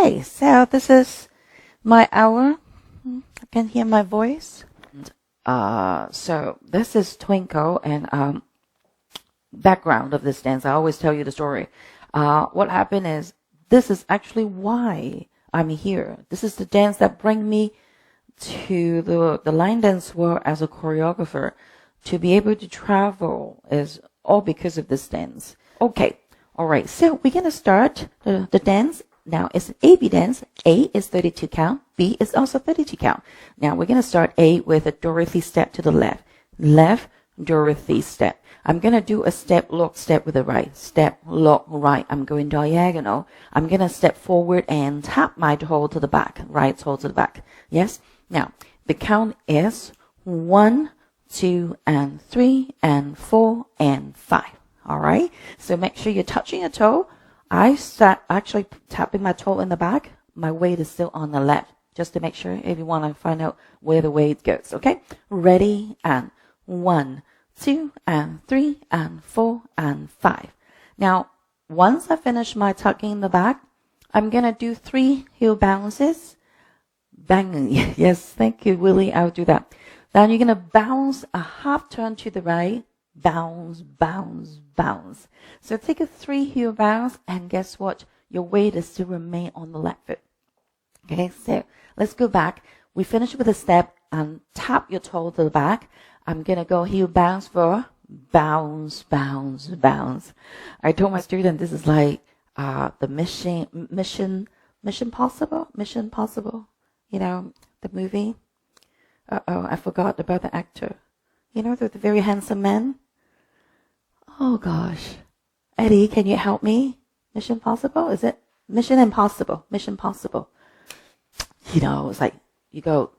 Okay, so this is my hour. I can hear my voice. So this is Twinkle, and background of this dance. I always tell you the story. What happened is, this is actually why I'm here. This is the dance that bring me to the line dance world as a choreographer. To be able to travel is all because of this dance. Okay, all right. So we're gonna start the dance. Now it's an A-B dance. A is 32 count. B is also 32 count. Now we're going to start A with a Dorothy step to the left. Left, Dorothy step. I'm going to do a step, lock, step with the right. Step, lock, right. I'm going diagonal. I'm going to step forward and tap my toe to the back. Right toe to the back. Yes? Now, the count is 1, 2, and 3, and 4, and 5. All right? So make sure you're touching your toe. I start actually tapping my toe in the back. My weight is still on the left, just to make sure if you want to find out where the weight goes. Okay? Ready? And 1, 2, and 3, and 4, and 5. Now, once I finish my tucking in the back, I'm going to do 3 heel bounces. Bang. Yes, thank you, Willie. I'll do that. Then you're going to bounce a half turn to the right. Bounce, bounce, bounce. So take a 3 heel bounce, and guess what? Your weight is still remain on the left foot. Okay, so let's go back. We finish with a step and tap your toe to the back. I'm gonna go heel bounce for bounce, bounce, bounce. I told my student this is like the Mission Possible. You know, the movie. I forgot about the actor. You know, the very handsome man. Oh gosh. Eddie, can you help me? Mission Possible? Is it? Mission Impossible. Mission Possible. You know, it's like you go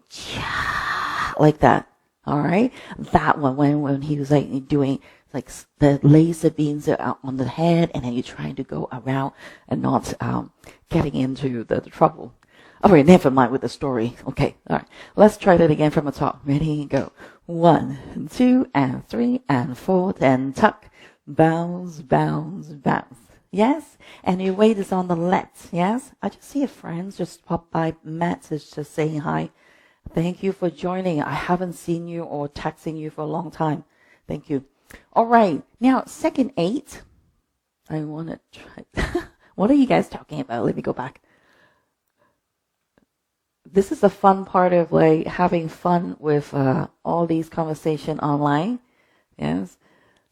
like that. All right? That one when he was like doing like the laser beams are out on the head, and then you're trying to go around and not getting into the trouble. All right, never mind with the story. Okay, all right. Let's try that again from the top. Ready, go. 1, 2, and 3, and 4, and tuck. Bounce, bounce, bounce. Yes? And your weight is on the left. Yes? I just see a friend just pop by. Matt is just saying hi. Thank you for joining. I haven't seen you or texting you for a long time. Thank you. All right. Now, second 8. I want to try. What are you guys talking about? Let me go back. This is the fun part of like having fun with all these conversation online. Yes.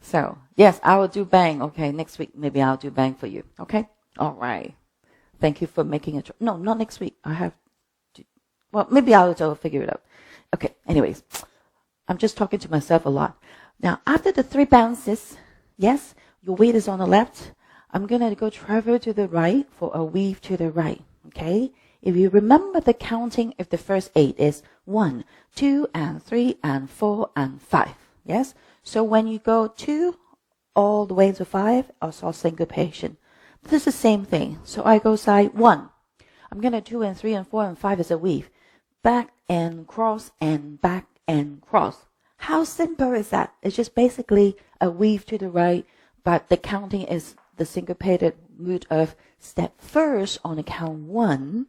So, yes, I will do bang. Okay, next week, maybe I'll do bang for you. Okay? All right. Thank you for making it. No, not next week. I have to. Well, maybe I'll figure it out. Okay, anyways. I'm just talking to myself a lot. Now, after the 3 bounces, yes, your weight is on the left. I'm going to go travel to the right for a weave to the right. Okay? If you remember the counting of the first 8 is 1, 2, and 3, and 4, and 5. Yes? So when you go 2 all the way to 5, I saw syncopation. This is the same thing. So I go side 1. I'm going to 2 and 3 and 4 and 5 is a weave. Back and cross and back and cross. How simple is that? It's just basically a weave to the right, but the counting is the syncopated mood of step first on the count 1,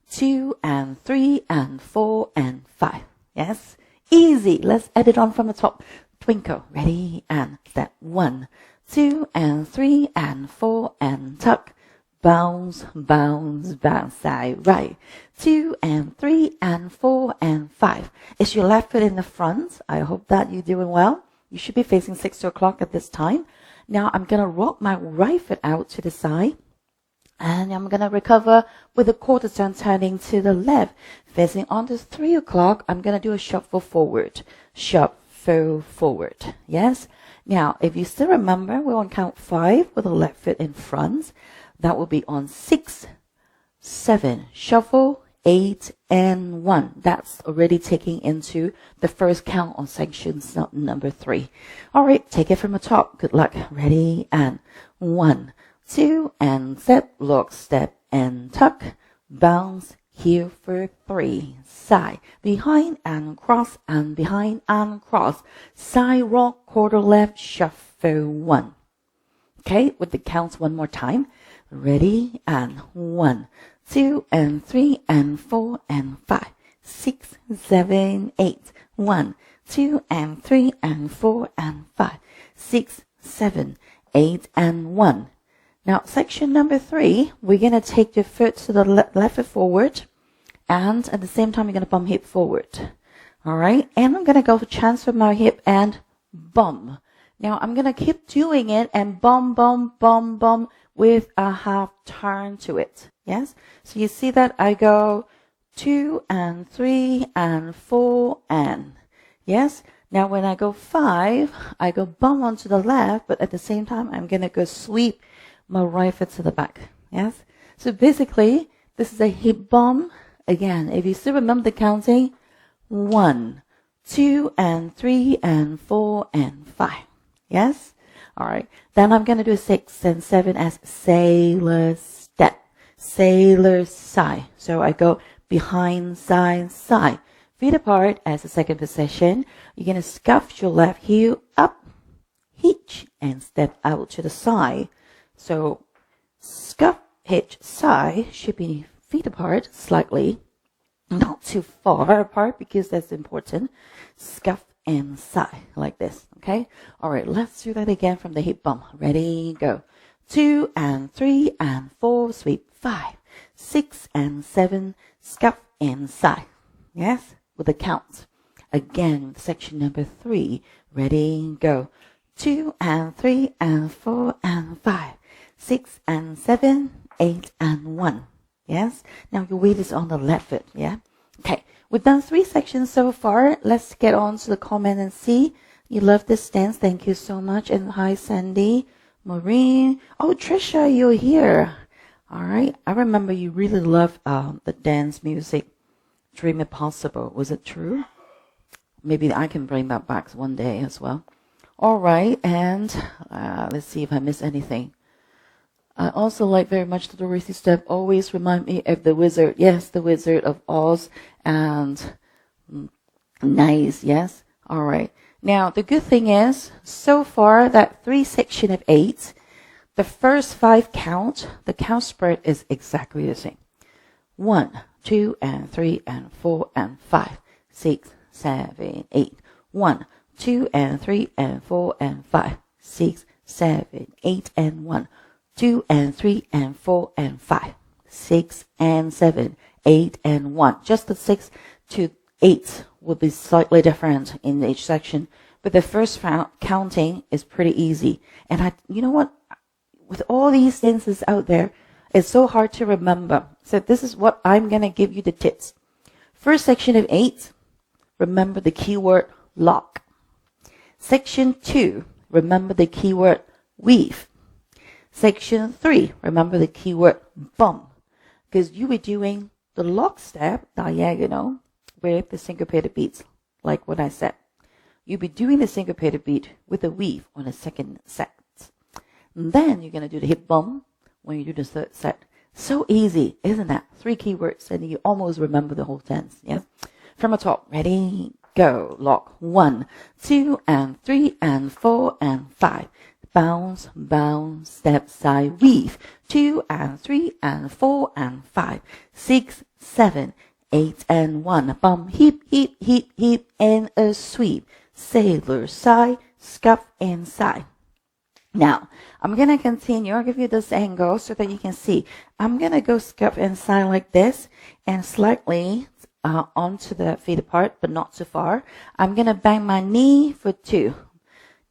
2 and 3 and 4 and 5. Yes? Easy. Let's add it on from the top. Twinkle. Ready? And step 1, 2, and 3, and 4, and tuck. Bounce, bounce, bounce. Side right. 2, and 3, and 4, and 5. Is your left foot in the front? I hope that you're doing well. You should be facing 6 o'clock at this time. Now I'm going to rock my right foot out to the side. And I'm going to recover with a quarter turn turning to the left. Facing on to 3 o'clock, I'm going to do a shuffle forward. Shuffle forward. Yes? Now, if you still remember, we're on count 5 with the left foot in front. That will be on 6, 7, shuffle, 8, and 1. That's already taking into the first count on section number 3. All right, take it from the top. Good luck. Ready? And 1, 2, and step, lock, step, and tuck, bounce, heel for 3, side, behind and cross, and behind and cross, side rock, quarter left, shuffle 1. Okay, with the counts one more time. Ready? And 1, 2 and 3 and 4 and 5, 6, 7, 8. 1, 2 and 3 and 4 and 5, 6, 7, 8 and 1. Now section number 3, we're going to take your foot to the left foot forward, and at the same time you're going to bum hip forward. Alright, and I'm going to go to transfer my hip and bum. Now I'm going to keep doing it and bum, bum, bum, bum with a half turn to it. Yes? So you see that I go 2 and 3 and 4 and. Yes? Now when I go 5, I go bum onto the left, but at the same time I'm going to go sweep my right foot to the back. Yes? So basically, this is a hip bum. Again, if you still remember the counting, 1, 2 and 3 and 4 and 5. Yes? Alright. Then I'm going to do 6 and 7 as sailor step. Sailor side. So I go behind, side, side. Feet apart as the second position. You're going to scuff your left heel up, hitch, and step out to the side. So scuff, hitch, side should be feet apart slightly. Not too far apart because that's important. Scuff and side like this. Okay? Alright, let's do that again from the hip bump. Ready, go. 2 and 3 and 4, sweep 5, 6 and 7, scuff and side. Yes? With the count. Again, section number 3. Ready, go. 2 and 3 and 4 and 5, 6 and 7, 8 and 1. Yes? Now your weight is on the left foot. Yeah? Okay. We've done 3 sections so far. Let's get on to the comment and see. You love this dance. Thank you so much. And hi, Sandy, Maureen. Oh, Trisha, you're here. All right. I remember you really love the dance music. Dream It Possible. Was it true? Maybe I can bring that back one day as well. All right. And let's see if I miss anything. I also like very much the Dorothy step. Always remind me of the Wizard. Yes, the Wizard of Oz. And nice. Yes. All right. Now, the good thing is, so far, that 3 section of 8, the first 5 count, the count spread is exactly the same. 1, 2, and 3, and 4, and 5, 6, 7, 8. 1, 2, and 3, and 4, and 5, 6, 7, 8, and 1. 2 and 3 and 4 and 5, 6 and 7, 8 and 1. Just the 6 to 8 will be slightly different in each section, but the first counting is pretty easy. And you know what? With all these dances out there, it's so hard to remember. So this is what I'm going to give you the tips. First section of 8, remember the keyword lock. Section 2, remember the keyword weave. Section 3, remember the keyword bump, because you were doing the lock step diagonal with the syncopated beats, like what I said. You'll be doing the syncopated beat with a weave on the second set. And then you're going to do the hip bump when you do the third set. So easy, isn't that? 3 keywords and you almost remember the whole dance. Yeah? From the top, ready, go. Lock 1, 2, and 3, and 4, and 5. Bounce, bounce, step, side, weave. 2 and 3 and 4 and 5, 6, 7, 8 and 1. Bump, hip, hip, hip, hip, and a sweep. Sailor side, scuff and side. Now, I'm going to continue. I'll give you this angle so that you can see. I'm going to go scuff and side like this and slightly onto the feet apart, but not too far. I'm going to bang my knee for 2.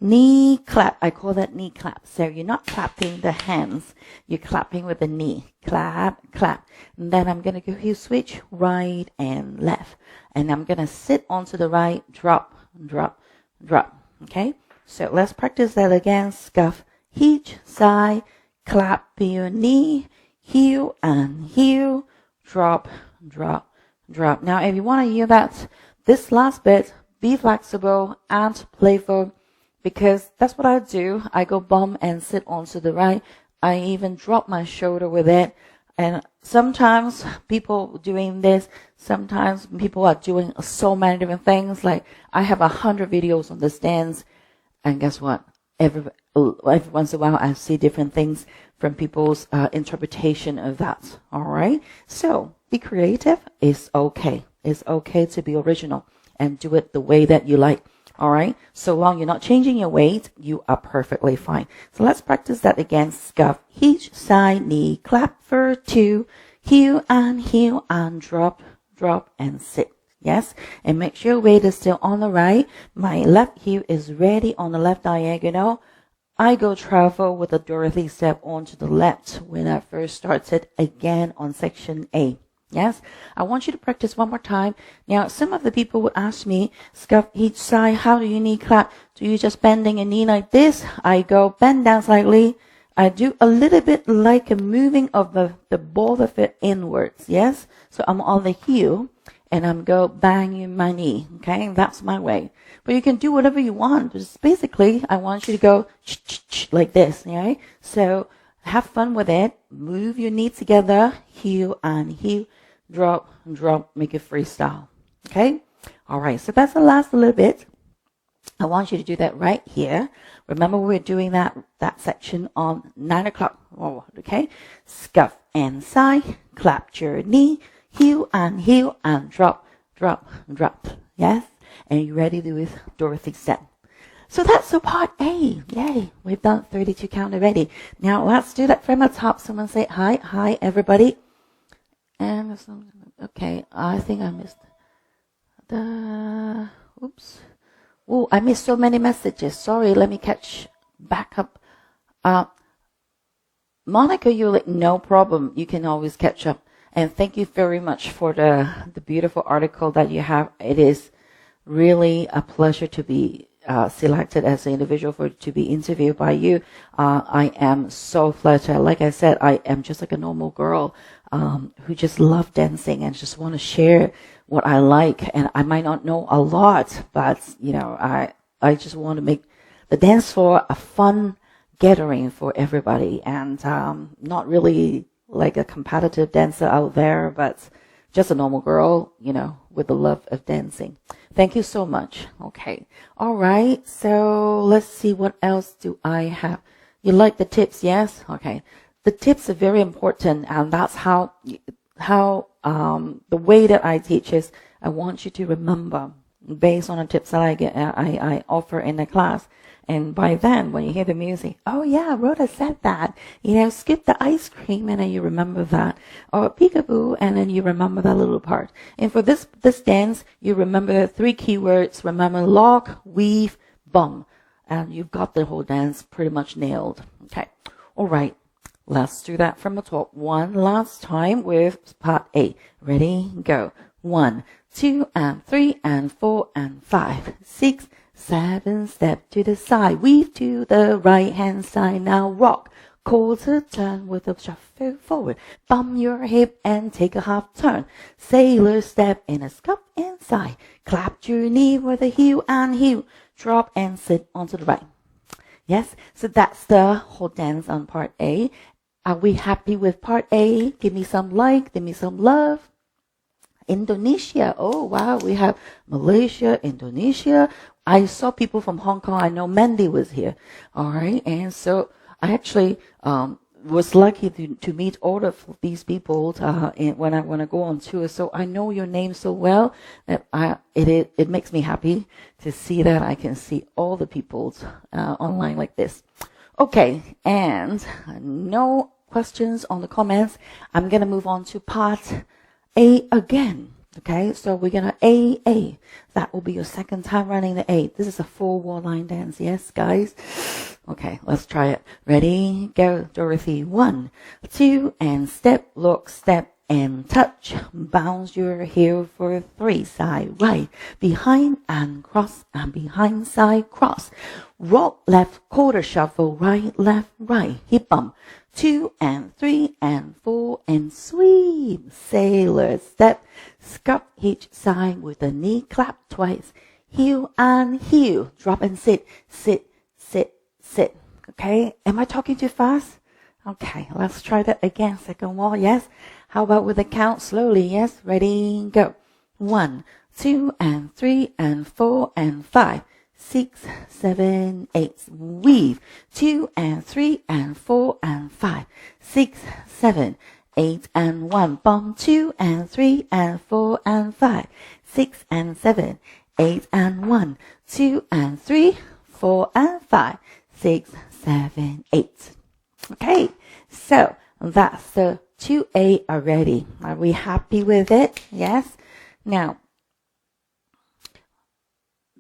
Knee clap. I call that knee clap. So you're not clapping the hands. You're clapping with the knee. Clap, clap. And then I'm going to go heel switch right and left. And I'm going to sit onto the right, drop, drop, drop. Okay? So let's practice that again. Scuff, hitch, side, clap your knee, heel and heel, drop, drop, drop. Now if you want to hear that, this last bit, be flexible and playful, because that's what I do. I go bum and sit onto the right. I even drop my shoulder with it. And sometimes people doing this, sometimes people are doing so many different things. Like I have 100 videos on this dance. And guess what? every once in a while I see different things from people's interpretation of that. All right. So be creative. It's okay. It's okay to be original and do it the way that you like. All right. So long you're not changing your weight, you are perfectly fine. So let's practice that again. Scuff each side knee, clap for 2, heel and drop, drop and sit. Yes. And make sure your weight is still on the right. My left heel is ready on the left diagonal. I go travel with a Dorothy step onto the left when I first started again on section A. Yes, I want you to practice one more time. Now, some of the people would ask me, scuff each side, how do you knee clap? Do you just bending your knee like this? I go bend down slightly. I do a little bit like a moving of the ball of it inwards. Yes, so I'm on the heel and I'm go banging my knee. Okay, that's my way. But you can do whatever you want. Just basically, I want you to go like this. Okay, so have fun with it. Move your knee together, heel and heel. Drop, drop, make it freestyle. Okay? All right, so that's the last little bit. I want you to do that right here. Remember, we're doing that section on 9 o'clock. Oh, okay? Scuff and side, clap your knee, heel and drop, drop, drop. Yes? And you ready to do with Dorothy step. So that's the part A. Yay. We've done 32 count already. Now let's do that from the top. Someone say hi. Hi, everybody. And okay, I think I missed the, oops. Oh, I missed so many messages. Sorry, let me catch back up. Monica, you're like, no problem. You can always catch up. And thank you very much for the beautiful article that you have. It is really a pleasure to be selected as an individual to be interviewed by you. I am so flattered. Like I said, I am just like a normal girl who just love dancing and just want to share what I like. And I might not know a lot, but you know, I just want to make the dance floor a fun gathering for everybody, and not really like a competitive dancer out there, but just a normal girl, you know, with the love of dancing. Thank you so much. Okay. All right. So let's see, what else do I have? You like the tips? Yes. Okay. The tips are very important, and that's how the way that I teach is I want you to remember based on the tips that I offer in the class. And by then, when you hear the music, oh yeah, Rhoda said that, you know, skip the ice cream, and then you remember that, or peekaboo, and then you remember that little part. And for this dance, you remember the 3 keywords. Remember lock, weave, bum, and you've got the whole dance pretty much nailed. Okay, all right, let's do that from the top one last time with part A. Ready, go. 1, 2, and 3, and 4, and 5, 6, 7, step to the side, weave to the right hand side, now rock, quarter turn with a shuffle forward, bump your hip and take a half turn, sailor step in a scuff inside, clap your knee with a heel and heel, drop and sit onto the right. Yes, so that's the whole dance on part A. Are we happy with part A? Give me some like, give me some love. Indonesia. Oh, wow. We have Malaysia, Indonesia. I saw people from Hong Kong. I know Mandy was here. All right. And so I actually was lucky to meet all of these people when I go on tour. So I know your name so well that it makes me happy to see that I can see all the people online like this. Okay. And no questions on the comments. I'm going to move on to part A again. Okay, so we're gonna A. That will be your second time running the A. This is a full wall line dance. Yes, guys? Okay, let's try it. Ready? Go, Dorothy. 1, 2, and step, look, step, and touch. Bounce your heel for 3. Side, right, behind, and cross, and behind, side, cross. Rock, left, quarter shuffle, right, left, right. Hip bump. 2, and 3, and 4, and sweep. Sailor step. Scuff each side with a knee clap twice. Heel and heel. Drop and sit. Sit, sit, sit. Okay? Am I talking too fast? Okay, let's try that again. Second wall, yes. How about with the count slowly? Yes. Ready, go. 1, 2, and 3, and 4, and 5, 6, 7, 8. Weave 2 and 3 and 4 and 5, 6, 7, 8 and 1. Bump 2 and 3 and 4 and 5, 6 and 7, 8 and 1. 2 and 3, 4 and 5, 6, 7, 8. Okay, so that's the 2A already. Are we happy with it? Yes. Now,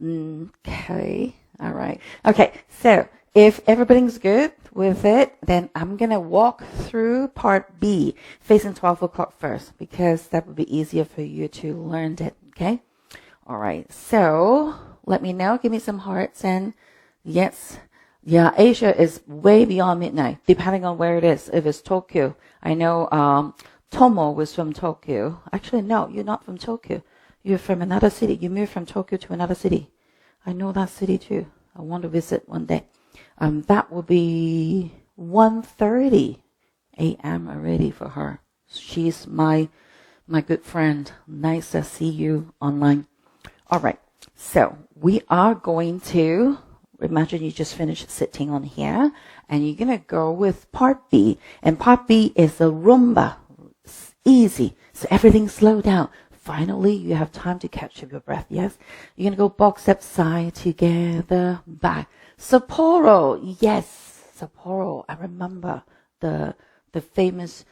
okay, all right. Okay, so if everything's good with it, then I'm going to walk through part B, facing 12 o'clock first, because that would be easier for you to learn it, okay? All right, so let me know. Give me some hearts and yes. Yeah, Asia is way beyond midnight, depending on where it is. If it's Tokyo, I know Tomo was from Tokyo. Actually, no, you're not from Tokyo. You're from another city. You moved from Tokyo to another city. I know that city too. I want to visit one day. That will be 1:30 a.m. already for her. She's my good friend. Nice to see you online. All right. So we are going to imagine you just finished sitting on here and you're going to go with part B. And part B is a rumba. It's easy. So everything slow down. Finally, you have time to catch up your breath. Yes. You're going to go box step, side, together, back. Sapporo. Yes. Sapporo. I remember the famous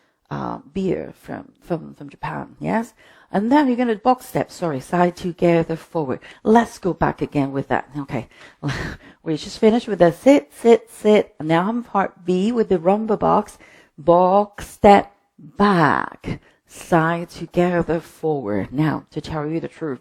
beer from Japan. Yes. And then you're going to box step, side, together, forward. Let's go back again with that. Okay. We just finished with the sit, sit, sit. Now I'm part B with the rumba box. Box step, back, side, together, forward. Now, to tell you the truth,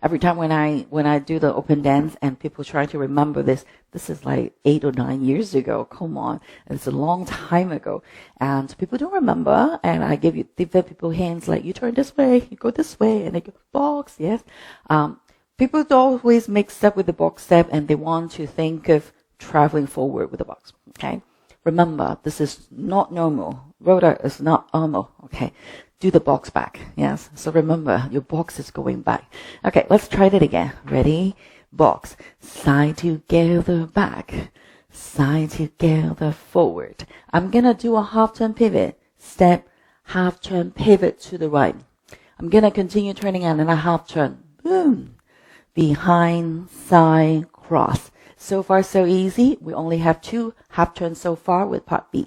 every time when I do the open dance and people try to remember this is like 8 or 9 years ago. Come on. It's a long time ago. And people don't remember. And I give people hands like, you turn this way, you go this way, and they go, box, yes. People always mix up with the box step and they want to think of traveling forward with the box. Okay. Remember, this is not normal. Rhoda is not normal. Okay. Do the box back. Yes. So remember, your box is going back. Okay. Let's try that again. Ready? Box. Side together, back. Side together, forward. I'm going to do a half turn pivot. Step, half turn pivot to the right. I'm going to continue turning and then a half turn. Boom. Behind, side, cross. So far, so easy. We only have 2 half turns so far with part B.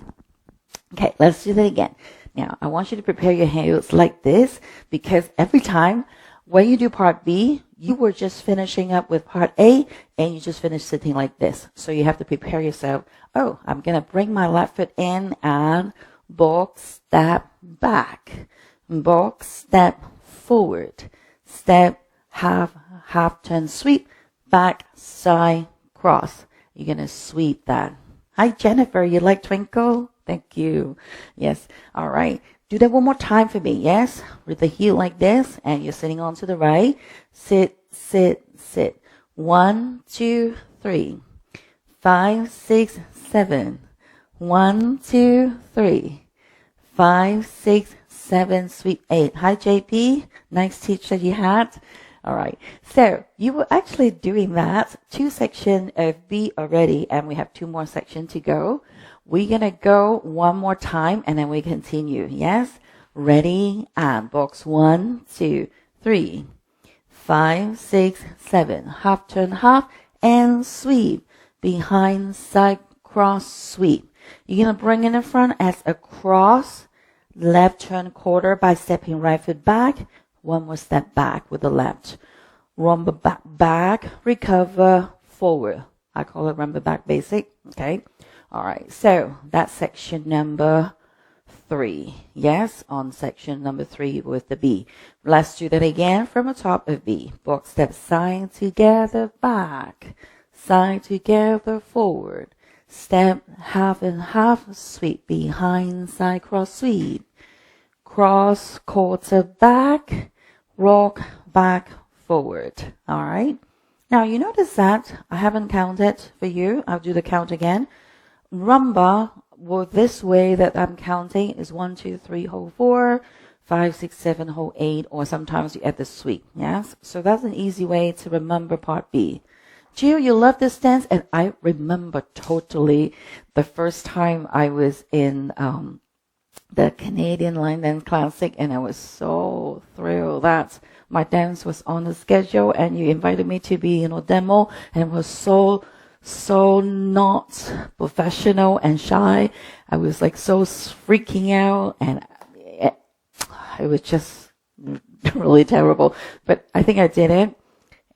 Okay, let's do that again. Now, I want you to prepare your hands like this because every time when you do part B, you were just finishing up with part A and you just finished sitting like this. So you have to prepare yourself. Oh, I'm going to bring my left foot in and box, step, back. Box, step, forward. Step, half turn, sweep, back, side, cross. You're going to sweep that. Hi, Jennifer. You like Twinkle? Thank you. Yes. All right. Do that one more time for me. Yes. With the heel like this and you're sitting on to the right. Sit, sit, sit. 1, 2, 3, 5, 6, 7. 1, 2, 3, 5, 6, 7. Sweep 8. Hi, JP. Nice teacher you had. All right. So you were actually doing that 2 sections of B already, and we have 2 more sections to go. We're going to go one more time and then we continue. Yes. Ready and box 1, 2, 3, 5, 6, 7. Half turn, half and sweep. Behind, side, cross, sweep. You're going to bring in the front as a cross. Left turn quarter by stepping right foot back. 1 more step back with the left. Rumba back, recover, forward. I call it rumba back basic. Okay. All right. So that's section number 3. Yes. On section number 3 with the B. Let's do that again from the top of B. Box step, side together, back. Side together, forward. Step, half and half, sweep. Behind, side, cross, sweep. Cross, quarter back, rock, back, forward. All right. Now, you notice that I haven't counted for you. I'll do the count again. Rumba, well, this way that I'm counting is 1, 2, 3, hold 4, 5, 6, 7, hold 8, or sometimes you add the sweep. Yes. So that's an easy way to remember part B. Jill, you love this dance? And I remember totally the first time I was in the Canadian Line Dance Classic, and I was so thrilled that my dance was on the schedule, and you invited me to be, demo, and it was so not professional and shy. I was like so freaking out, and it was just really terrible. But I think I did it.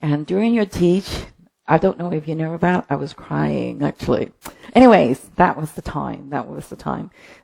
And during your teach, I don't know if you know about, I was crying actually. Anyways, that was the time.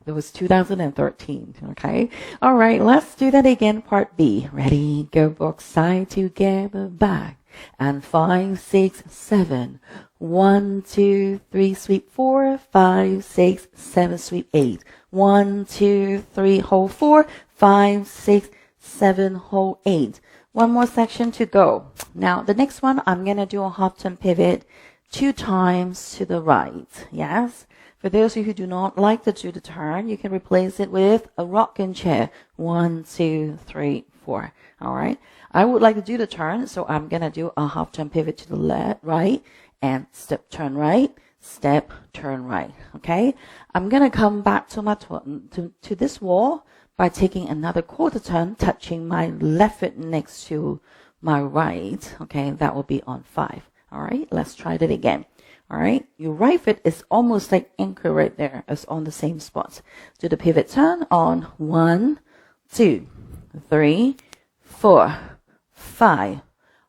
It was 2013. Okay. All right. Let's do that again. Part B. Ready? Go box side together back. And 5, 6, 7. 1, 2, 3, sweep 4, 5, 6, 7, sweep 8. 1, 2, 3, hold 4, 5, 6, 7, hold 8. One more section to go. Now, the next one, I'm going to do a half turn pivot 2 times to the right. Yes? For those of you who do not like to do the turn, you can replace it with a rocking chair. 1, 2, 3, 4. All right? I would like to do the turn, so I'm going to do a half turn pivot to the left, right, and step, turn right, step, turn right. Okay? I'm going to come back to my to this wall by taking another quarter turn, touching my left foot next to my right. Okay, that will be on 5. All right, let's try that again. All right, your right foot is almost like anchor right there. It's on the same spot. Do the pivot turn on 1, 2, 3, 4, 5.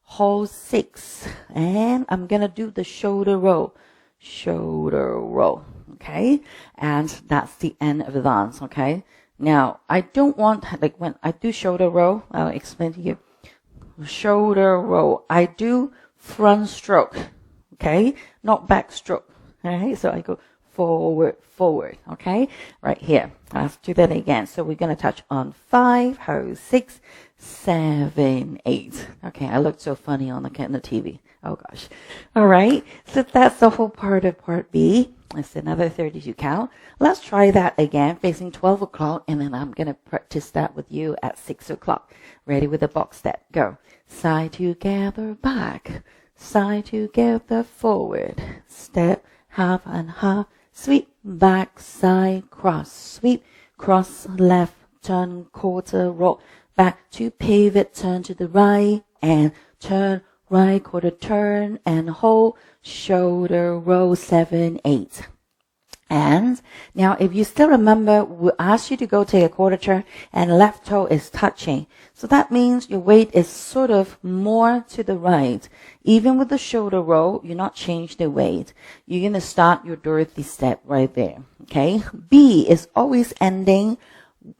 Hold 6. And I'm going to do the shoulder roll. Shoulder roll. Okay, and that's the end of the dance. Okay. Now, I don't want, like when I do shoulder roll, I'll explain to you. Shoulder roll, I do front stroke, okay? Not back stroke, okay? So I go forward, forward, okay? Right here. Let's do that again. So we're going to touch on 5, hold 6, 7, 8. Okay, I looked so funny on the TV. Oh gosh. All right. So that's the whole part of part B. It's another 32 count. Let's try that again, facing 12 o'clock, and then I'm going to practice that with you at 6 o'clock. Ready with the box step. Go. Side together, back. Side together, forward. Step, half and half. Sweep, back, side, cross. Sweep, cross, left, turn, quarter, roll. Back to pivot, turn to the right, and turn right, quarter turn, and hold, shoulder roll, 7, 8. And now if you still remember, we asked you to go take a quarter turn and left toe is touching. So that means your weight is sort of more to the right. Even with the shoulder roll, you're not change the weight. You're going to start your Dorothy step right there. Okay. B is always ending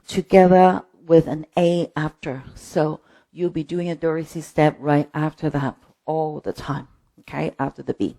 together with an A after. So you'll be doing a Dorothy step right after that all the time. Okay. After the B.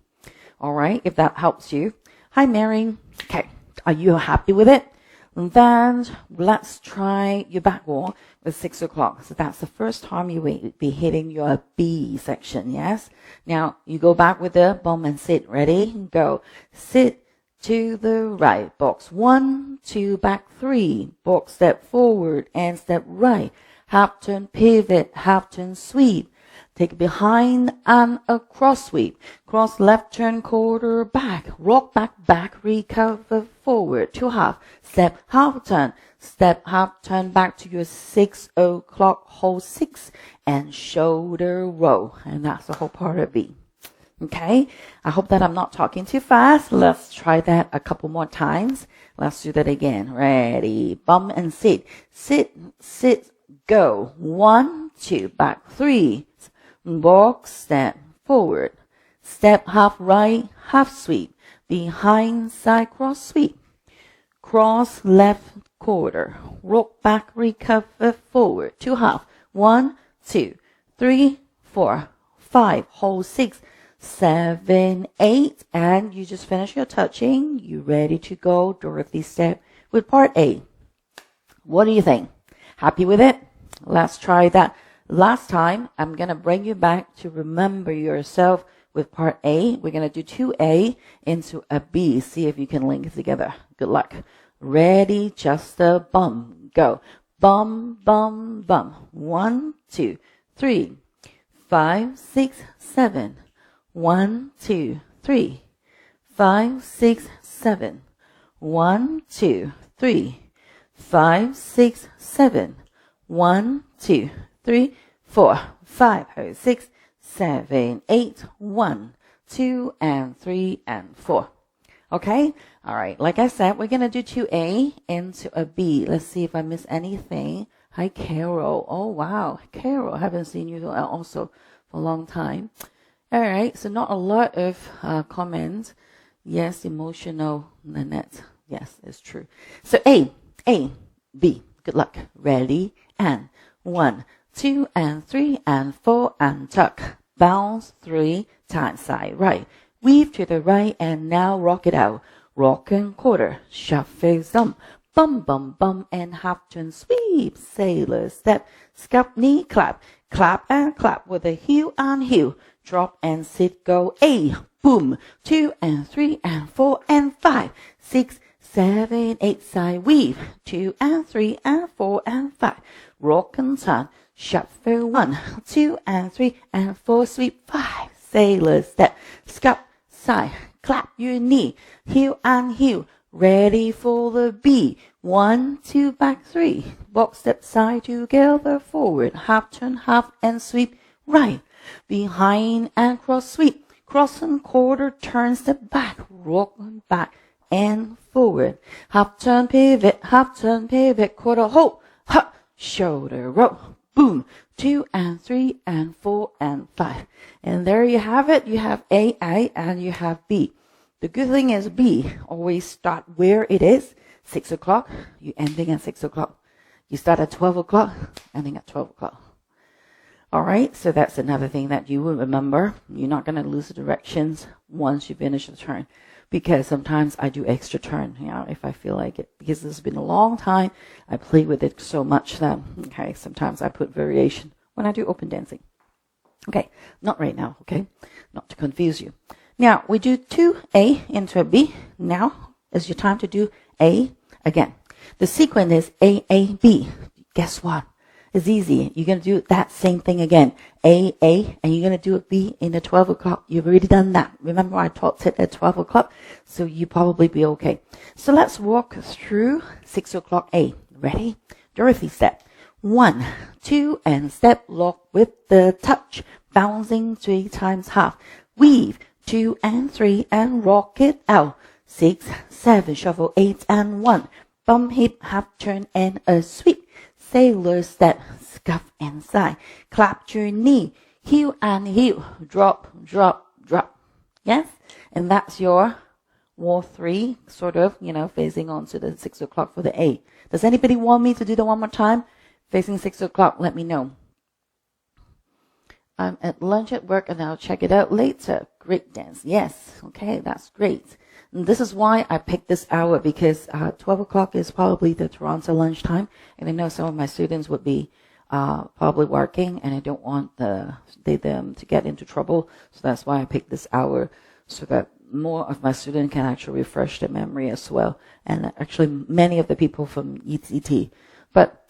All right. If that helps you. Hi, Mary. Okay. Are you happy with it? And then let's try your back wall with 6 o'clock. So that's the first time you will be hitting your B section. Yes. Now you go back with the bum and sit. Ready? Go. Sit to the right. Box 1, 2, back 3. Box step forward and step right. Half turn pivot, half turn sweep. Take behind and a cross sweep. Cross left turn quarter back. Rock back, back, recover forward. 2 half. Step half turn. Step half turn back to your 6 o'clock. Hold 6 and shoulder roll. And that's the whole part of B. Okay. I hope that I'm not talking too fast. Let's try that a couple more times. Let's do that again. Ready. Bum and sit. Sit, sit, go. 1, 2, back 3. Box, step forward. Step half right, half sweep. Behind side cross sweep. Cross left quarter. Rock back, recover forward. 2 half. 1, 2, 3, 4, 5. Hold 6, 7, 8. And you just finish your touching. You ready to go Dorothy step with part A. What do you think? Happy with it? Let's try that. Last time, I'm going to bring you back to remember yourself with part A. We're going to do 2A into a B. See if you can link it together. Good luck. Ready, just a bum. Go. Bum, bum, bum. 1, 2, 3, 5, 6, 7. 1, 2, 3, 5, 6, 7. 1, 2, 3, 5, 6, 7. 1, 2, 3, 4, 5, 6, 7, 8. 1, 2, and 3, and 4. Okay? All right. Like I said, we're going to do 2A into a B. Let's see if I miss anything. Hi, Carol. Oh, wow. Carol, I haven't seen you also for a long time. All right. So not a lot of comments. Yes, emotional, Nanette. Yes, it's true. So A, B. Good luck. Ready? And 1, 2, and 3, and 4, and tuck. Bounce 3 times side right. Weave to the right and now rock it out. Rock and quarter, shuffle some. Bum, bum, bum, and half turn sweep. Sailor step, scuff knee clap. Clap and clap with a heel and heel. Drop and sit, go A. Boom. 2 and 3 and 4 and 5. 6, 7, 8 side weave. 2 and 3 and 4 and 5. Rock and turn. Shuffle 1, 2 and 3 and 4 sweep 5. Sailor step, scuff side, clap your knee, heel and heel, ready for the B. 1, 2, back 3, box step side together forward, half turn, half and sweep right, behind and cross sweep, cross and quarter, turn step back, rock back and forward, half turn pivot, quarter hold, hop, shoulder roll, boom, 2 and 3 and 4 and 5. And there you have it. You have A, and you have B. The good thing is B always start where it is. 6 o'clock, you ending at 6 o'clock. You start at 12 o'clock, ending at 12 o'clock. All right, so that's another thing that you will remember. You're not going to lose the directions once you finish the turn. Because sometimes I do extra turn, if I feel like it. Because it's been a long time, I play with it so much that, okay, sometimes I put variation when I do open dancing. Okay, not right now, okay? Not to confuse you. Now, we do 2A into a B. Now is your time to do A again. The sequence is A, B. Guess what? It's easy. You're going to do that same thing again. A, and you're going to do a B in the 12 o'clock. You've already done that. Remember I taught it at 12 o'clock, so you probably be okay. So let's walk through 6 o'clock A. Ready? Dorothy step. 1, 2, and step lock with the touch. Bouncing 3 times half. Weave 2 and 3 and rock it out. 6, 7, shuffle 8 and 1. Bump hip, half turn and a sweep. Sailor step, scuff and side. Clap your knee, heel and heel. Drop, drop, drop. Yes? And that's your wall 3, sort of, facing on to the 6 o'clock for the A. Does anybody want me to do that one more time? Facing 6 o'clock, let me know. I'm at lunch at work and I'll check it out later. Great dance. Yes. Okay, that's great. And this is why I picked this hour, because 12 o'clock is probably the Toronto lunchtime. And I know some of my students would be probably working, and I don't want them to get into trouble. So that's why I picked this hour, so that more of my students can actually refresh their memory as well. And actually many of the people from ETT. But,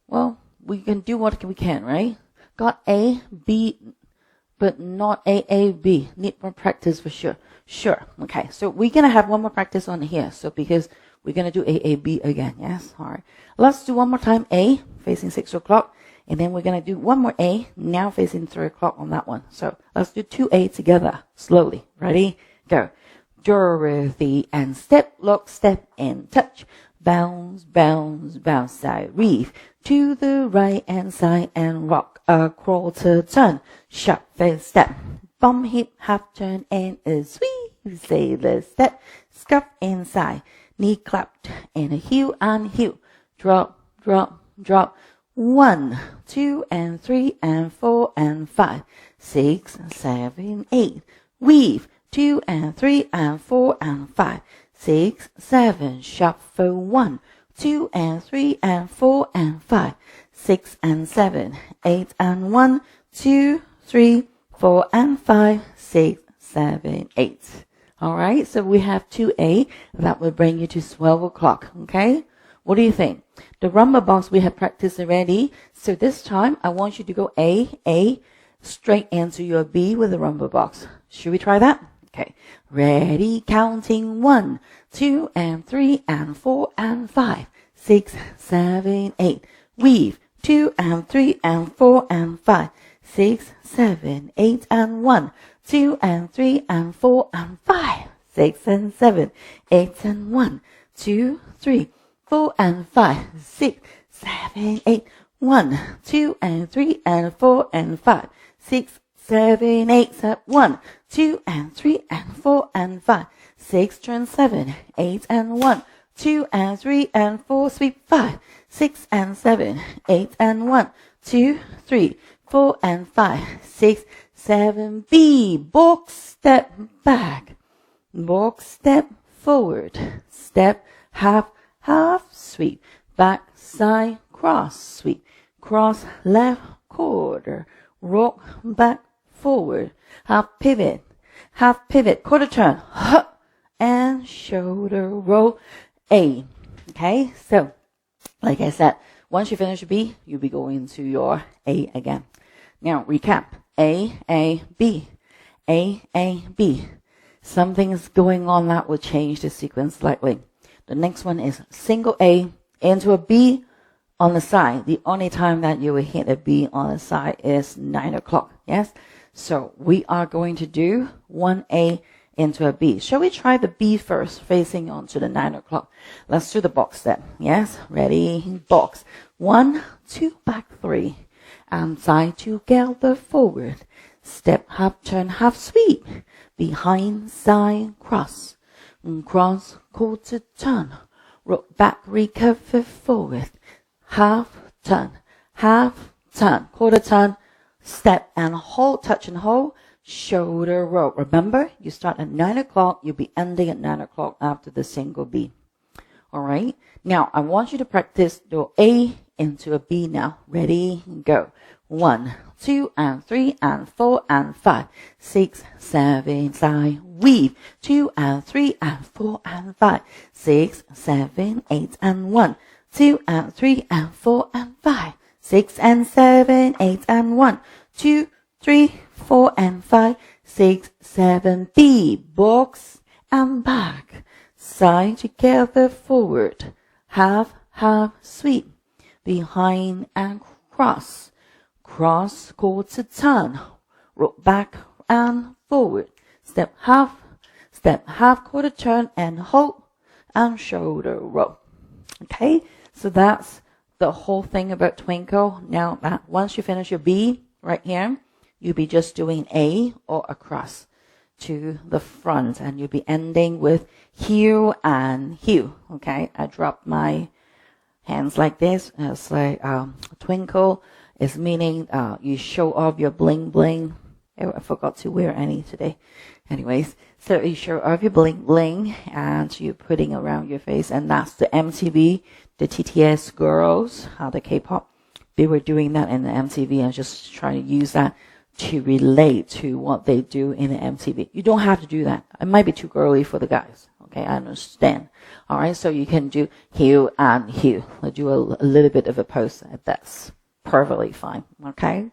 well, we can do what we can, right? Got A, B, but not A, B. Need more practice for sure. Sure. Okay. So we're going to have one more practice on here. So because we're going to do A, B again. Yes. All right. Let's do one more time A facing 6 o'clock. And then we're going to do one more A now facing 3 o'clock on that one. So let's do 2A together slowly. Ready? Go. Dorothy and step, lock, step and touch. Bounce, bounce, bounce, side weave. To the right and side and rock. A quarter turn. Shuffle step. Bump hip, half turn and a sweep. Sailor step. Scuff inside. Knee clapped and a heel and heel. Drop, drop, drop. 1, 2 and 3 and 4 and 5. 6, 7, 8. Weave. 2 and 3 and 4 and 5. 6, 7. Shuffle 1, 2 and 3 and 4 and 5. 6 and 7. 8 and 1, 2, 3, 4 and 5. 6, 7, 8. All right, so we have 2A. That will bring you to 12 o'clock, okay? What do you think? The rumba box we have practiced already. So this time, I want you to go A, straight into your B with the rumble box. Should we try that? Okay. Ready, counting 1, 2, and 3, and 4, and 5, 6, 7, 8. Weave 2, and 3, and 4, and 5, 6, 7, 8, and 1, 2, and 3, and 4, and 5, 6, and 7, 8, and 1, 2, 3, 4, and 5, 6, 7, 8, 1, 2, and 3, and 4, and 5, 6, 7, 8, 1, 2, and 3, and 4, and 5, 6, turn 7, 8, and 1, 2, and 3, and 4, sweep 5, 6, and 7, 8, and 1, 2, 3, 4, and 5, 6, 7, B, box, step back, box, step forward, step, half, half, sweep, back, side, cross, sweep, cross, left, quarter, rock, back, forward, half pivot, quarter turn, and shoulder roll, A. Okay, so, like I said, once you finish B, you'll be going to your A again. Now, recap. A, B. A, B. Something's going on that will change the sequence slightly. The next one is single A into a B on the side. The only time that you will hit a B on the side is 9 o'clock. Yes? So we are going to do 1A into a B. Shall we try the B first, facing onto the 9 o'clock? Let's do the box step. Yes? Ready? Box. 1, 2, back 3. And side together forward. Step, half turn, half sweep. Behind, side, cross. Cross, quarter turn. Rock back, recover forward. Half turn, quarter turn. Step and hold, touch and hold. Shoulder roll. Remember, you start at 9 o'clock. You'll be ending at 9 o'clock after the single B. All right. Now, I want you to practice your A into a B now. Ready? Go. 1, 2, and 3, and 4, and 5, 6, 7, side, weave. 2, and 3, and 4, and 5, 6, 7, 8, and 1, 2, and 3, and 4, and 5, 6, and 7, 8, and 1, 2, 3, 4, and 5, 6, 7, B, box, and back. Side together forward. Half, half, sweep. Behind and cross. Cross, quarter turn. Rock back and forward. Step, half, quarter turn, and hold, and shoulder roll. Okay, so that's the whole thing about Twinkle. Now, once you finish your B right here, you'll be just doing A or across to the front, and you'll be ending with hue and hue. Okay, I dropped my hands like this. It's like Twinkle is meaning you show off your bling bling. Oh, I forgot to wear any today. Anyways, so you show off your bling bling and you're putting around your face, and that's the MTV, the TTS girls, the K-pop. They were doing that in the MTV and just trying to use that to relate to what they do in the MTV. You don't have to do that. It might be too girly for the guys. Okay, I understand. All right, so you can do hue and hue. I'll do a little bit of a pose. That's perfectly fine. Okay,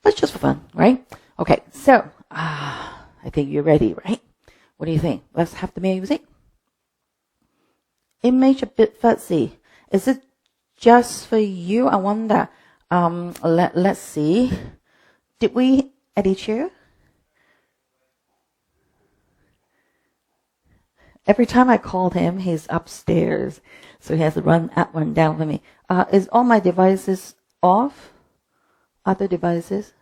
but it's just for fun, right? Okay, so I think you're ready, right? What do you think? Let's have the music. Image a bit fuzzy. Is it just for you? I wonder. Let's see. Did we edit you? Every time I called him, he's upstairs, so he has to run up, run down for me. Is all my devices off? Other devices?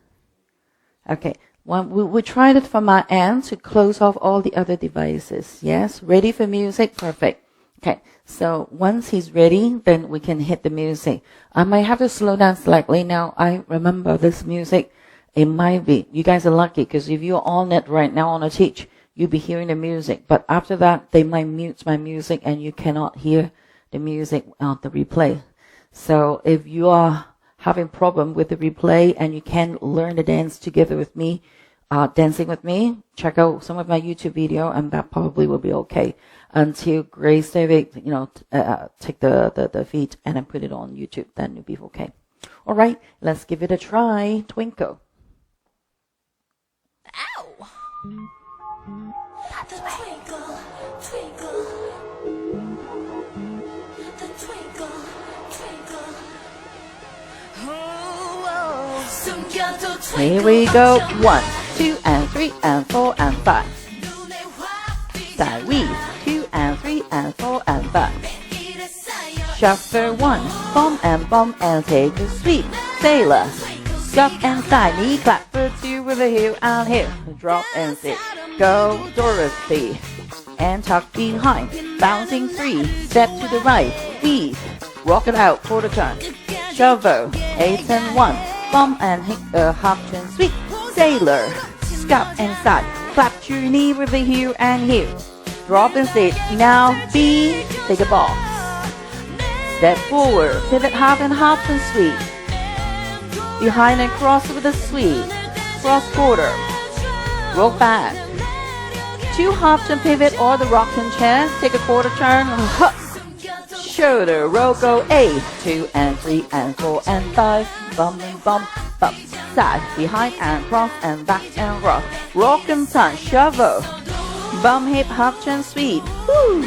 Okay. We tried it from my end to close off all the other devices. Yes? Ready for music? Perfect. Okay. So once he's ready, then we can hit the music. I might have to slow down slightly. Now, I remember this music. It might be. You guys are lucky, because if you're on it right now on a teach, you'll be hearing the music. But after that, they might mute my music and you cannot hear the music on the replay. So if you are having problem with the replay and you can learn the dance together with me, dancing with me, check out some of my YouTube video, and that probably will be okay. Until Grace David, take the feed and then put it on YouTube, then you'll be okay. All right, let's give it a try. Twinkle. That's right. Twinkle, the twinkle, twinkle. Here we go. 1, 2, and 3, and 4, and 5. Side weave. 2, and 3, and 4, and 5. Shuffle 1, bum and take a sweep. Sailor. Scuff and side, knee clap for 2 with a heel and heel. Drop and sit. Go Dorothy. And tuck behind. Bouncing 3, step to the right. Weave. Rock it out for the turn. Shovel. 8 and 1. Bum and hit a half turn sweep. Sailor. Scuff and side. Clap your knee with a heel and heel. Drop and sit. Now B. Take a box. Step forward. Pivot half and sweep. Behind and cross with a sweep. Cross quarter. Roll back. 2 half turn pivot or the rocking chair. Take a quarter turn. Shoulder roll go 8. 2 and 3 and 4 and 5. Bum and bump. Up. Side. Behind and cross and back and rock. Rock and turn. Shovel. Bum hip half turn sweep. Woo.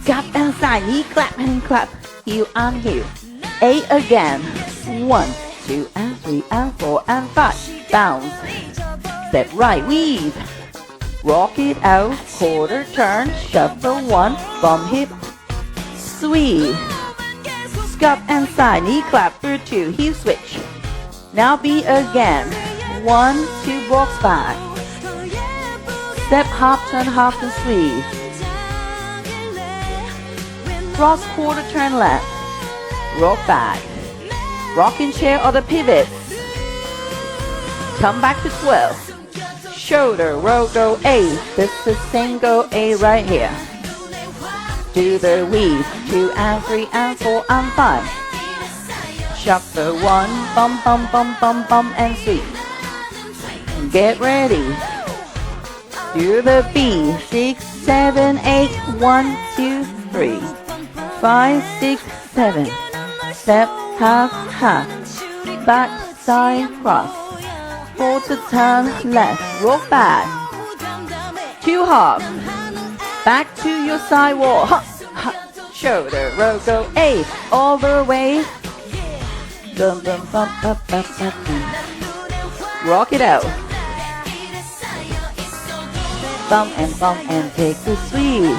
Scuff and side. Knee clap and clap. Heel and heel. 8 again. 1, 2 and 3 and 4 and 5. Bounce. Step right. Weave. Rock it out. Quarter turn. Shuffle 1. Bum hip. Sweep. Scuff and side. Knee clap for 2. Heel switch. Now B again. 1, 2 box back. Step half turn sweep. Cross quarter turn left. Rock back. Rocking chair or the pivot. Come back to 12. Shoulder roll go 8. This is single A right here. Do the weave. 2 and 3 and 4 and 5. Shuffle 1. Bum and sweep. Get ready. Do the B. 6, 7, 8. 1, 2, 3. 5, 6, 7. Step half. Back side cross. Quarter turn left. Roll back. 2 half. Back to your side wall. Shoulder roll go 8. All the way. Rock it out. Bum and take the sweep.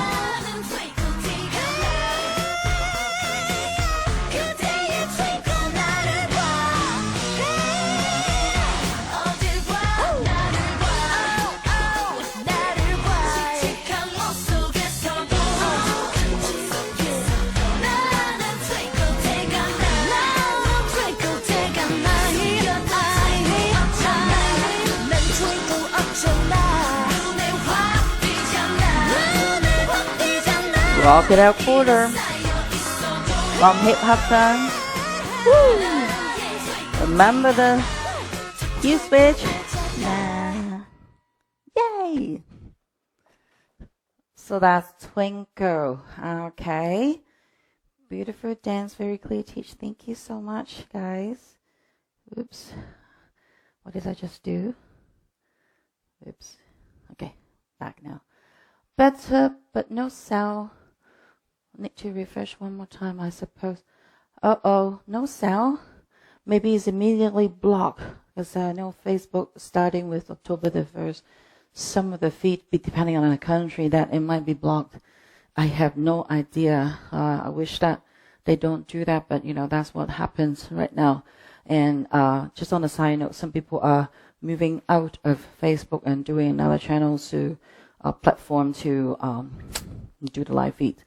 Rock it out quarter. Bum hip half turn. Woo. Remember the heel switch. Nah. Yay. So that's Twinkle. Okay. Beautiful dance, very clear teach. Thank you so much, guys. Oops. What did I just do? Oops. Okay. Back now. Better, but no sound. Need to refresh one more time, I suppose. Uh-oh, no sound. Maybe it's immediately blocked. Because I know Facebook, starting with October the 1st, some of the feed, depending on the country, that it might be blocked. I have no idea. I wish that they don't do that, but, that's what happens right now. And just on a side note, some people are moving out of Facebook and doing another channel to platform to do the live feed.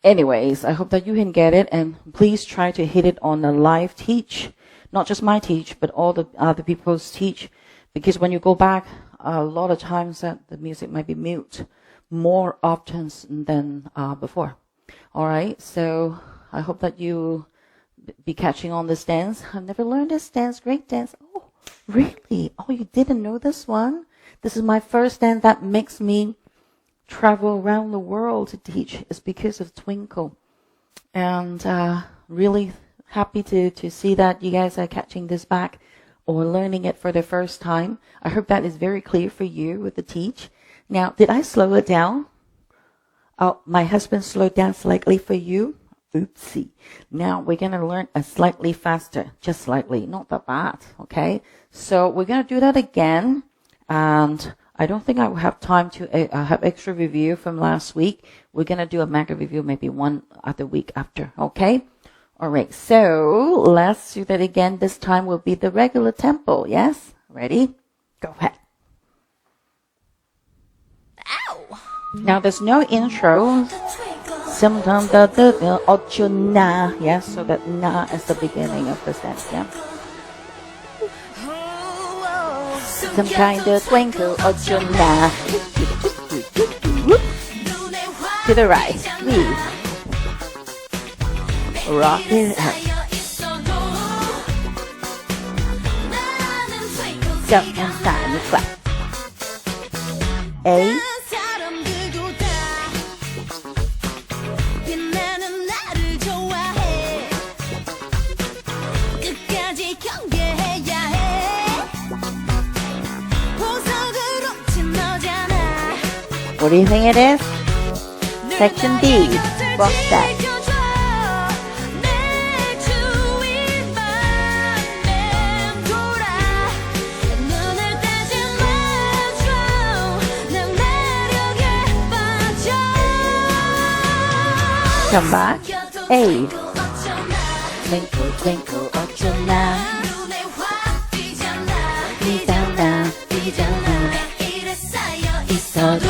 Anyways, I hope that you can get it, and please try to hit it on the live teach, not just my teach, but all the other people's teach, because when you go back, a lot of times that the music might be mute more often than before. All right, so I hope that you be catching on this dance. I've never learned this dance. Great dance. Oh, really? Oh, you didn't know this one? This is my first dance that makes me travel around the world to teach. Is because of Twinkle. And really happy to see that you guys are catching this back or learning it for the first time. I hope that is very clear for you with the teach. Now, did I slow it down? Oh, my husband slowed down slightly for you. Oopsie. Now we're going to learn a slightly faster, just slightly, not that bad, okay? So we're going to do that again. And I don't think I will have time to have extra review from last week. We're going to do a mega review maybe one other week after, okay? All right, so let's do that again. This time will be the regular tempo, yes? Ready? Go ahead. Ow! Now there's no intro. Sometimes the ocho na, yes, so that na is the beginning of the sentence, yeah? Some kind of twinkle ocho na. To the right, please. Rock it out. Jump and stand and clap. A. What do you think it is? Section D. What's that? Come back. A. Twinkle, twinkle, ocho na. 비잖아, 비잖아. 있어도.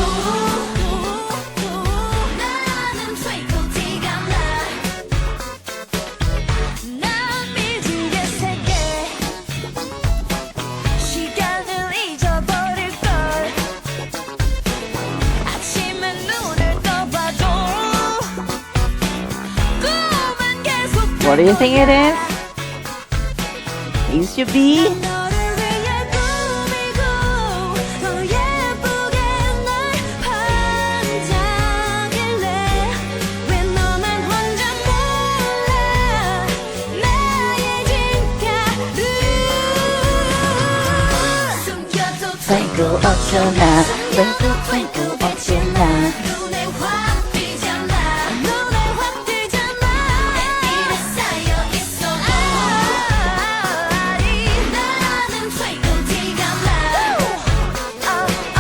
What do you think it is? It should be Twinkle, ocho na. Twinkle, twinkle, ocho na.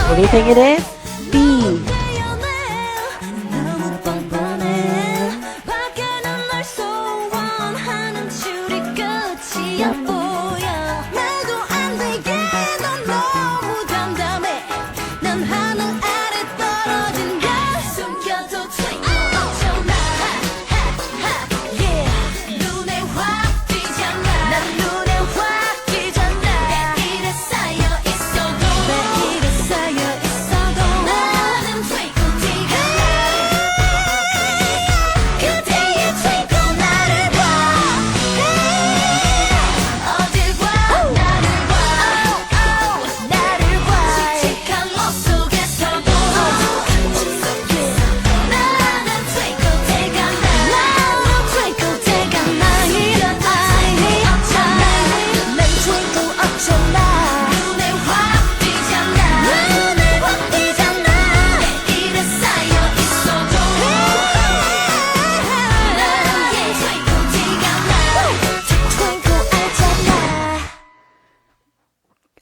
What do you think it is? B.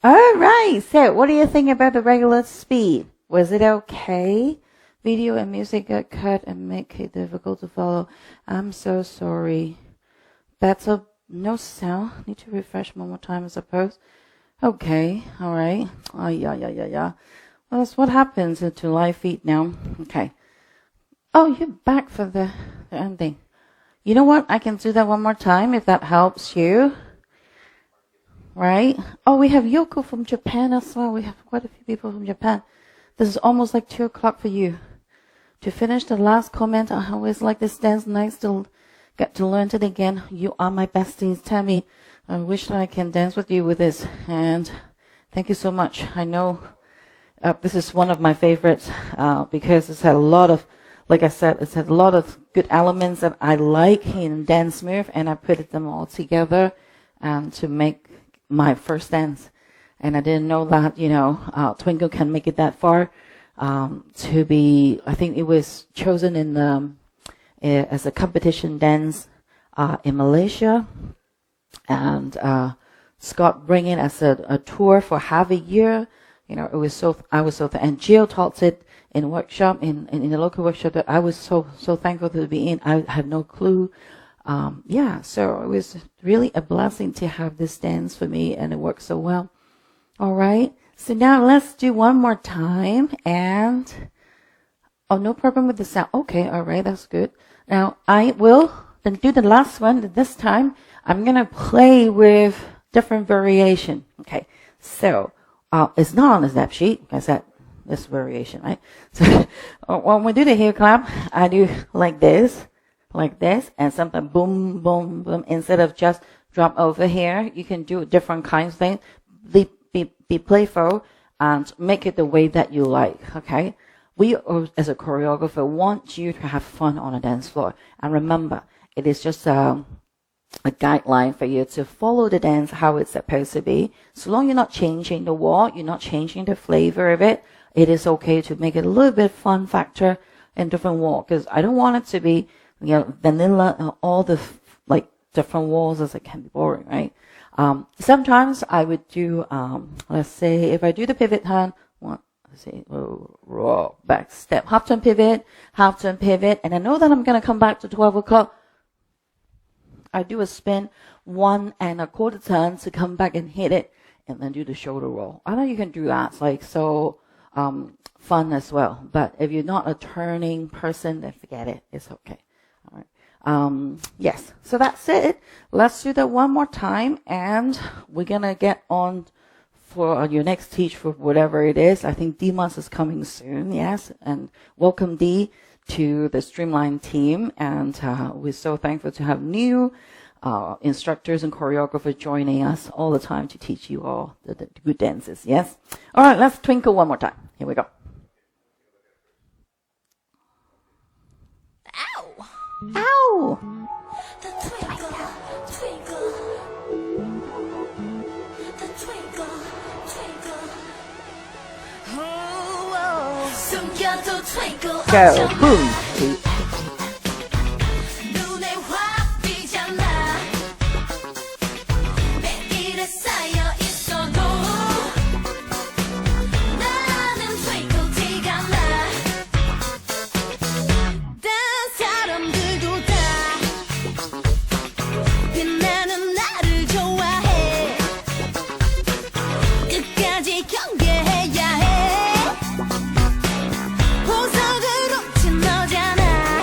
Alright, so what do you think about the regular speed? Was it okay? Video and music got cut and make it difficult to follow. I'm so sorry. That's a no sound. Need to refresh one more time, I suppose. Okay, alright. Oh, yeah. Well, that's what happens to live feed now. Okay. Oh, you're back for the ending. You know what? I can do that one more time if that helps you. Right? Oh, we have Yoko from Japan as well. We have quite a few people from Japan. This is almost like 2 o'clock for you. To finish the last comment, I always like this dance. Nice to get to learn it again. You are my besties. Tammy, I wish that I can dance with you with this. And thank you so much. I know this is one of my favorites because it's had a lot of, like I said, it's had a lot of good elements that I like in dance move, and I put them all together to make my first dance. And I didn't know that, Twinkle can make it that far. To be, I think it was chosen in as a competition dance in Malaysia. And Scott bring it as a tour for half a year. I was so and Jill taught it in workshop in the local workshop that I was so thankful to be in. I had no clue. So it was really a blessing to have this dance for me, and it worked so well. All right, so now let's do one more time, and no problem with the sound. Okay, all right, that's good. Now I will then do the last one. This time I'm gonna play with different variation. Okay, so it's not on the step sheet. I said this variation, right? So when we do the heel clap, I do like this, and something boom, boom, boom. Instead of just drop over here, you can do different kinds of things. Be playful and make it the way that you like. Okay, we as a choreographer want you to have fun on a dance floor, and remember, it is just a guideline for you to follow the dance how it's supposed to be. So long you're not changing the walk, you're not changing the flavor of it, it is okay to make it a little bit fun factor in different walk. Because I don't want it to be, vanilla, all the different walls, as it can be boring, right? Sometimes I would do, let's say if I do the pivot hand, roll, back step, half turn pivot, and I know that I'm going to come back to 12 o'clock. I do a spin 1 1/4 turn to come back and hit it, and then do the shoulder roll. I know you can do that. It's like so fun as well. But if you're not a turning person, then forget it. It's okay. All right. Yes. So that's it. Let's do that one more time, and we're gonna get on for your next teach for whatever it is. I think Dimas is coming soon. Yes, and welcome D to the Streamline team, and we're so thankful to have new instructors and choreographers joining us all the time to teach you all the good dances. Yes? All right, let's twinkle one more time. Here we go. Ow! Ow! The twinkle, twinkle. The twinkle, twinkle. Oh, 숨겨도 twinkle. Go. Boom. 눈에 확 띄잖아. 매일에 쌓여 있어도 나는 twinkle 티가 나. 다른 사람들도 다 빛나는 나를 좋아해. 끝까지 경계해야 해. 보석으로 친 너잖아.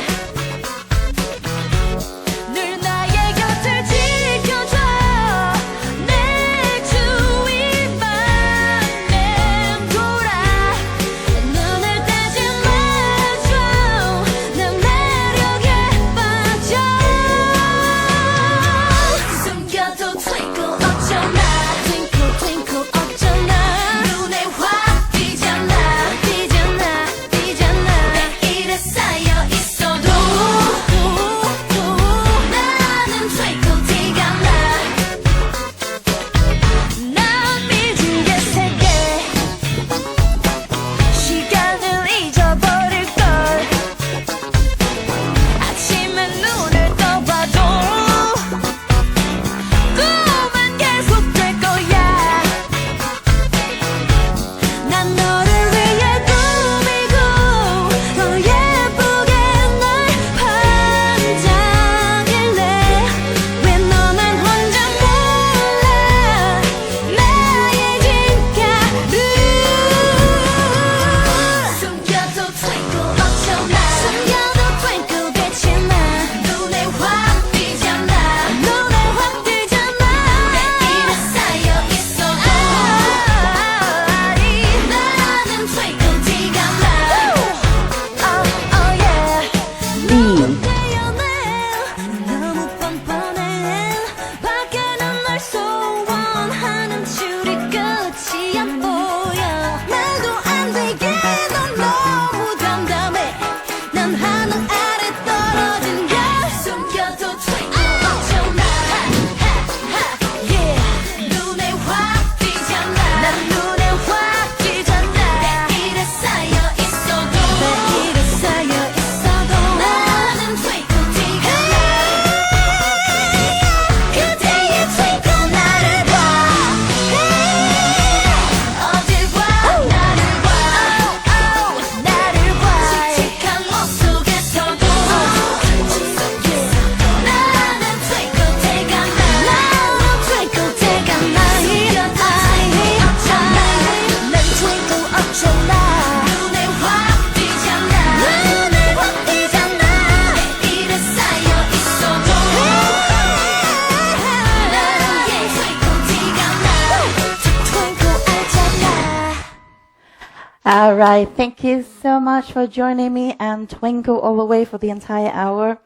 right. Thank you so much for joining me and Twinkle all the way for the entire hour.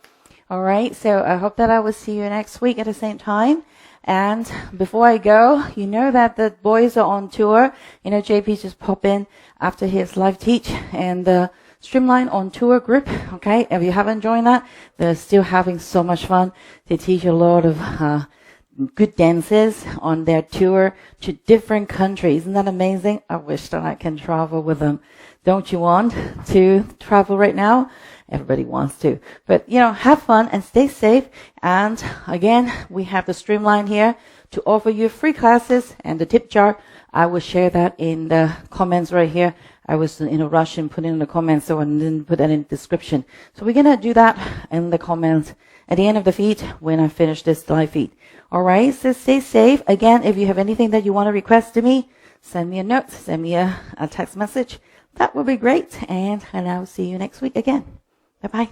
All right. So I hope that I will see you next week at the same time. And before I go, you know that the boys are on tour. You know, JP just popped in after his live teach and the Streamline on tour group. Okay. If you haven't joined that, they're still having so much fun. They teach a lot of, good dances on their tour to different countries. Isn't that amazing? I wish that I can travel with them. Don't you want to travel right now? Everybody wants to. But, you know, have fun and stay safe. And again, we have the Streamline here to offer you free classes and the tip jar. I will share that in the comments right here. I was in a rush and put it in the comments, so I didn't put that in the description. So we're going to do that in the comments at the end of the feed when I finish this live feed. All right, so stay safe. Again, if you have anything that you want to request to me, send me a note, send me a text message. That would be great. And I'll see you next week again. Bye-bye.